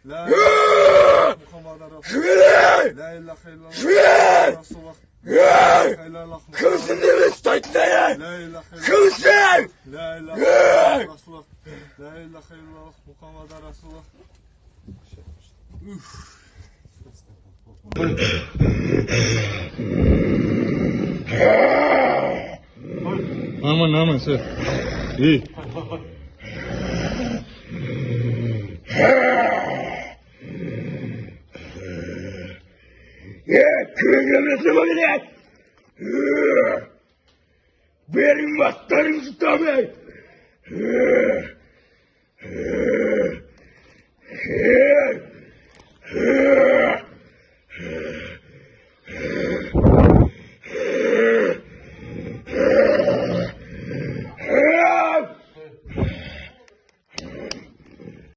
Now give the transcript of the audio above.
La ilahe Muhammed Resulullah. La ilahe illallah Resulullah. La ilahe illallah Kimsin demiş Tayyip'e? La ilahe Kimsin? La ilahe illallah Resulullah. La ilahe illallah Muhammed Resulullah. Aman sen. İyi. Köyümüzü mü bilek? Benim vastarım tutamay.